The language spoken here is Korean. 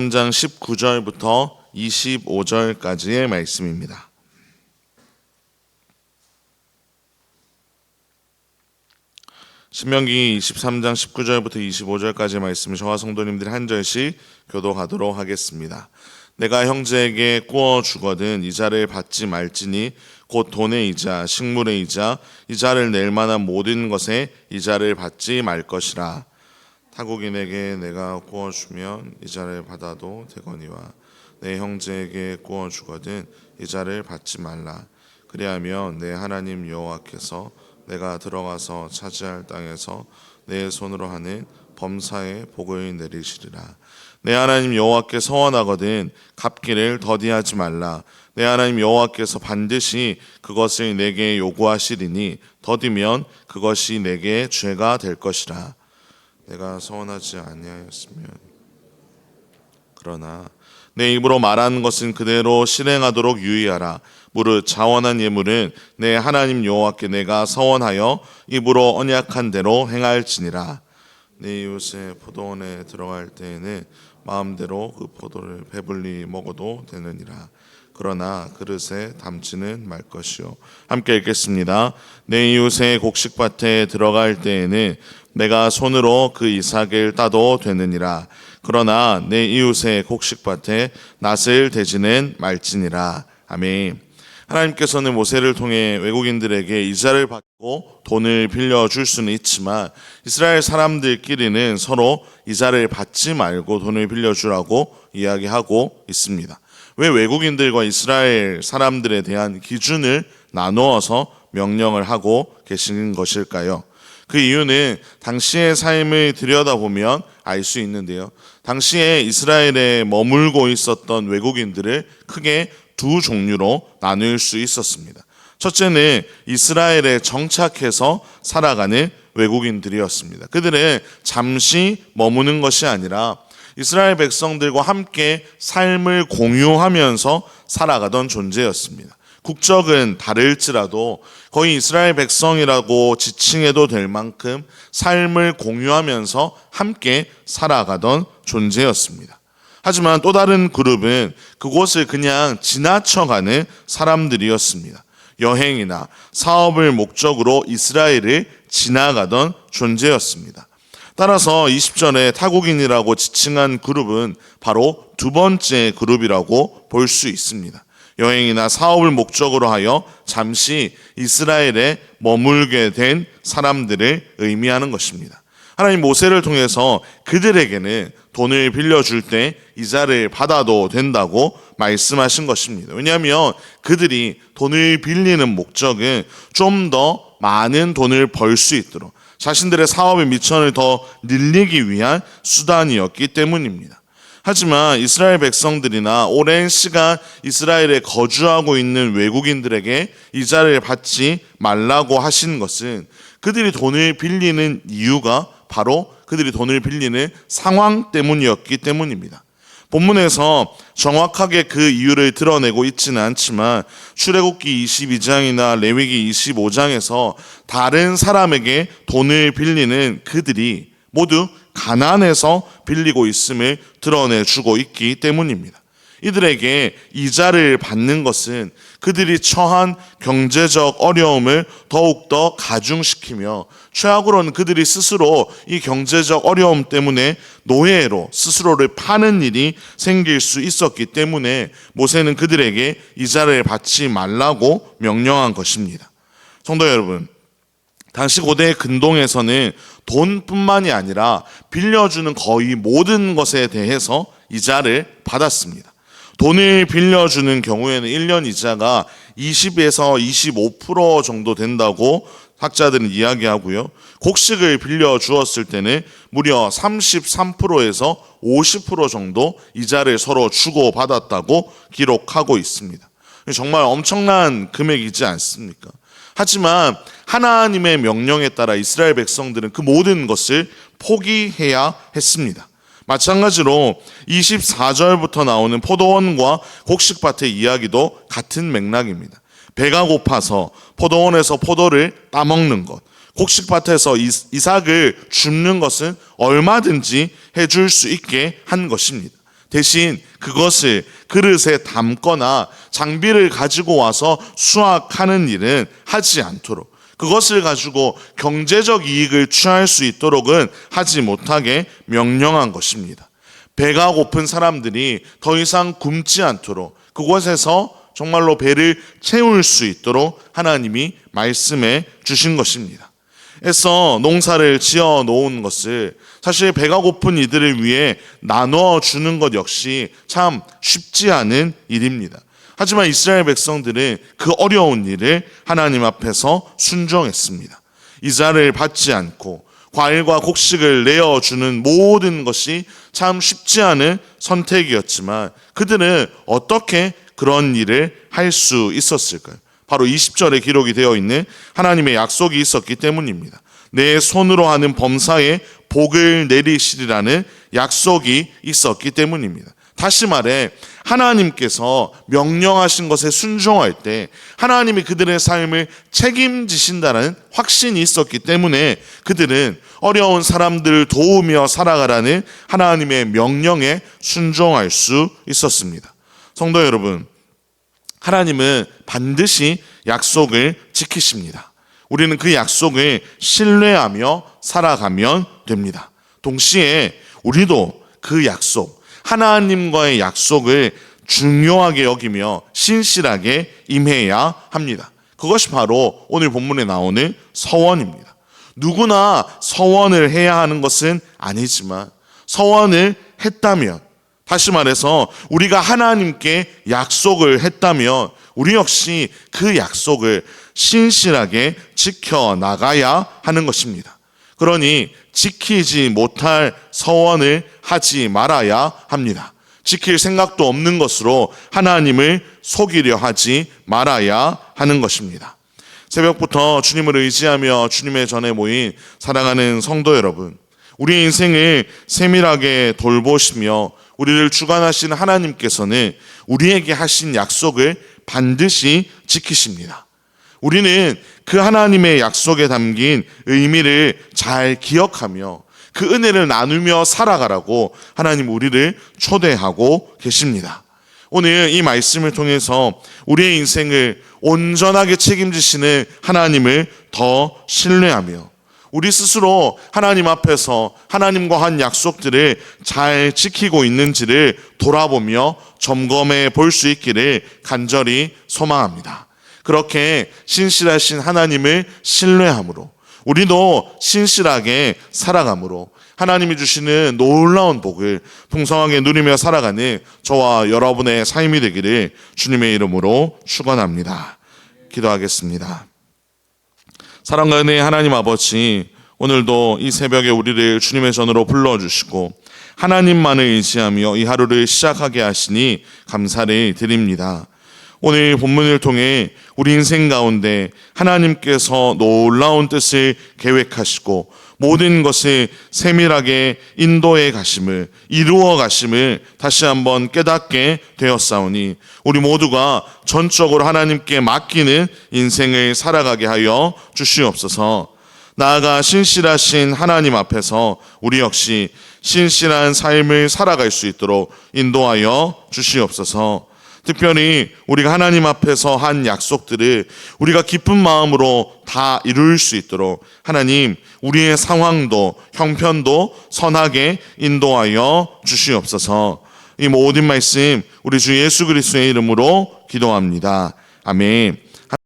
3장 19절부터 25절까지의 말씀입니다. 신명기 23장 19절부터 25절까지 말씀 저와 성도님들이 한 절씩 교독하도록 하겠습니다. 내가 형제에게 꾸어 주거든 이자를 받지 말지니 곧 돈의 이자, 식물의 이자, 이자를 낼 만한 모든 것에 이자를 받지 말 것이라. 타국인에게 내가 꾸어 주면 이자를 받아도 되거니와 내 형제에게 꾸어 주거든 이자를 받지 말라. 그리하면 내 하나님 여호와께서 내가 들어가서 차지할 땅에서 내 손으로 하는 범사에 복을 내리시리라. 내 하나님 여호와께 서원하거든 갚기를 더디하지 말라. 내 하나님 여호와께서 반드시 그것을 내게 요구하시리니 더디면 그것이 내게 죄가 될 것이라. 내가 서원하지 아니하였으면 그러나 내 입으로 말하는 것은 그대로 실행하도록 유의하라. 무릇 자원한 예물은 내 하나님 여호와께 내가 서원하여 입으로 언약한 대로 행할지니라. 내 이웃의 포도원에 들어갈 때에는 마음대로 그 포도를 배불리 먹어도 되느니라. 그러나 그릇에 담지는 말 것이요. 함께 읽겠습니다. 내 이웃의 곡식밭에 들어갈 때에는 내가 손으로 그 이삭을 따도 되느니라. 그러나 내 이웃의 곡식밭에 낫을 대지는 말지니라. 아멘. 하나님께서는 모세를 통해 외국인들에게 이자를 받고 돈을 빌려줄 수는 있지만 이스라엘 사람들끼리는 서로 이자를 받지 말고 돈을 빌려주라고 이야기하고 있습니다. 왜 외국인들과 이스라엘 사람들에 대한 기준을 나누어서 명령을 하고 계신 것일까요? 그 이유는 당시의 삶을 들여다보면 알 수 있는데요. 당시에 이스라엘에 머물고 있었던 외국인들을 크게 두 종류로 나눌 수 있었습니다. 첫째는 이스라엘에 정착해서 살아가는 외국인들이었습니다. 그들은 잠시 머무는 것이 아니라 이스라엘 백성들과 함께 삶을 공유하면서 살아가던 존재였습니다. 국적은 다를지라도 거의 이스라엘 백성이라고 지칭해도 될 만큼 삶을 공유하면서 함께 살아가던 존재였습니다. 하지만 또 다른 그룹은 그곳을 그냥 지나쳐가는 사람들이었습니다. 여행이나 사업을 목적으로 이스라엘을 지나가던 존재였습니다. 따라서 20절에 타국인이라고 지칭한 그룹은 바로 두 번째 그룹이라고 볼 수 있습니다. 여행이나 사업을 목적으로 하여 잠시 이스라엘에 머물게 된 사람들을 의미하는 것입니다. 하나님 모세를 통해서 그들에게는 돈을 빌려줄 때 이자를 받아도 된다고 말씀하신 것입니다. 왜냐하면 그들이 돈을 빌리는 목적은 좀 더 많은 돈을 벌 수 있도록 자신들의 사업의 미천을 더 늘리기 위한 수단이었기 때문입니다. 하지만 이스라엘 백성들이나 오랜 시간 이스라엘에 거주하고 있는 외국인들에게 이자를 받지 말라고 하신 것은 그들이 돈을 빌리는 이유가 바로 그들이 돈을 빌리는 상황 때문이었기 때문입니다. 본문에서 정확하게 그 이유를 드러내고 있지는 않지만 출애굽기 22장이나 레위기 25장에서 다른 사람에게 돈을 빌리는 그들이 모두 가난해서 빌리고 있음을 드러내주고 있기 때문입니다. 이들에게 이자를 받는 것은 그들이 처한 경제적 어려움을 더욱더 가중시키며 최악으로는 그들이 스스로 이 경제적 어려움 때문에 노예로 스스로를 파는 일이 생길 수 있었기 때문에 모세는 그들에게 이자를 받지 말라고 명령한 것입니다. 성도 여러분, 당시 고대 근동에서는 돈뿐만이 아니라 빌려주는 거의 모든 것에 대해서 이자를 받았습니다. 돈을 빌려주는 경우에는 1년 이자가 20에서 25% 정도 된다고 학자들은 이야기하고요. 곡식을 빌려주었을 때는 무려 33%에서 50% 정도 이자를 서로 주고받았다고 기록하고 있습니다. 정말 엄청난 금액이지 않습니까? 하지만 하나님의 명령에 따라 이스라엘 백성들은 그 모든 것을 포기해야 했습니다. 마찬가지로 24절부터 나오는 포도원과 곡식밭의 이야기도 같은 맥락입니다. 배가 고파서 포도원에서 포도를 따먹는 것, 곡식밭에서 이삭을 줍는 것은 얼마든지 해줄 수 있게 한 것입니다. 대신 그것을 그릇에 담거나 장비를 가지고 와서 수확하는 일은 하지 않도록, 그것을 가지고 경제적 이익을 취할 수 있도록은 하지 못하게 명령한 것입니다. 배가 고픈 사람들이 더 이상 굶지 않도록, 그곳에서 정말로 배를 채울 수 있도록 하나님이 말씀해 주신 것입니다. 애써 농사를 지어 놓은 것을 사실 배가 고픈 이들을 위해 나눠 주는 것 역시 참 쉽지 않은 일입니다. 하지만 이스라엘 백성들은 그 어려운 일을 하나님 앞에서 순종했습니다. 이자를 받지 않고 과일과 곡식을 내어주는 모든 것이 참 쉽지 않은 선택이었지만 그들은 어떻게 그런 일을 할 수 있었을까요? 바로 20절에 기록이 되어 있는 하나님의 약속이 있었기 때문입니다. 내 손으로 하는 범사에 복을 내리시리라는 약속이 있었기 때문입니다. 다시 말해 하나님께서 명령하신 것에 순종할 때 하나님이 그들의 삶을 책임지신다는 확신이 있었기 때문에 그들은 어려운 사람들을 도우며 살아가라는 하나님의 명령에 순종할 수 있었습니다. 성도 여러분, 하나님은 반드시 약속을 지키십니다. 우리는 그 약속을 신뢰하며 살아가면 됩니다. 동시에 우리도 그 약속, 하나님과의 약속을 중요하게 여기며 신실하게 임해야 합니다. 그것이 바로 오늘 본문에 나오는 서원입니다. 누구나 서원을 해야 하는 것은 아니지만 서원을 했다면, 다시 말해서 우리가 하나님께 약속을 했다면 우리 역시 그 약속을 신실하게 지켜나가야 하는 것입니다. 그러니 지키지 못할 서원을 하지 말아야 합니다. 지킬 생각도 없는 것으로 하나님을 속이려 하지 말아야 하는 것입니다. 새벽부터 주님을 의지하며 주님의 전에 모인 사랑하는 성도 여러분, 우리의 인생을 세밀하게 돌보시며 우리를 주관하신 하나님께서는 우리에게 하신 약속을 반드시 지키십니다. 우리는 그 하나님의 약속에 담긴 의미를 잘 기억하며 그 은혜를 나누며 살아가라고 하나님 우리를 초대하고 계십니다. 오늘 이 말씀을 통해서 우리의 인생을 온전하게 책임지시는 하나님을 더 신뢰하며 우리 스스로 하나님 앞에서 하나님과 한 약속들을 잘 지키고 있는지를 돌아보며 점검해 볼 수 있기를 간절히 소망합니다. 그렇게 신실하신 하나님을 신뢰함으로 우리도 신실하게 살아감으로 하나님이 주시는 놀라운 복을 풍성하게 누리며 살아가는 저와 여러분의 삶이 되기를 주님의 이름으로 축원합니다. 기도하겠습니다. 사랑과 은혜의 하나님 아버지, 오늘도 이 새벽에 우리를 주님의 전으로 불러주시고 하나님만을 의지하며 이 하루를 시작하게 하시니 감사를 드립니다. 오늘 본문을 통해 우리 인생 가운데 하나님께서 놀라운 뜻을 계획하시고 모든 것을 세밀하게 인도해 가심을, 이루어 가심을 다시 한번 깨닫게 되었사오니 우리 모두가 전적으로 하나님께 맡기는 인생을 살아가게 하여 주시옵소서. 나아가 신실하신 하나님 앞에서 우리 역시 신실한 삶을 살아갈 수 있도록 인도하여 주시옵소서. 특별히 우리가 하나님 앞에서 한 약속들을 우리가 기쁜 마음으로 다 이룰 수 있도록 하나님 우리의 상황도 형편도 선하게 인도하여 주시옵소서. 이 모든 말씀 우리 주 예수 그리스도의 이름으로 기도합니다. 아멘.